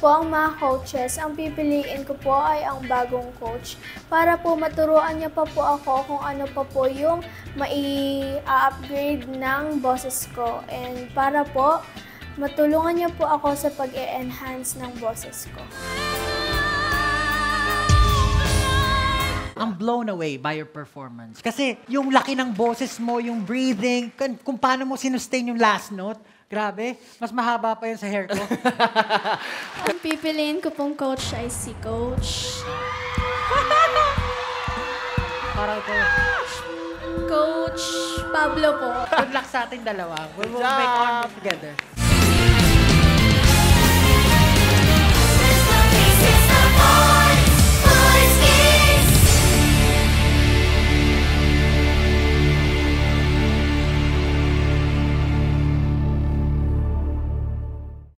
po ang mga coaches, ang pipiliin ko po ay ang bagong coach para po maturuan niya pa po ako kung ano pa po yung mai-upgrade ng boses ko. And para po matulungan niya po ako sa pag-e-enhance ng boses ko. I'm blown away by your performance. Kasi yung laki ng boses mo, yung breathing, kung paano mo sinustain yung last note, grabe, mas mahaba pa yun sa hair ko. Ang pipiliin ko pong coach ay si Coach. Para ito. Coach Pablo po. Good luck sa ating dalawa. We'll make our move together.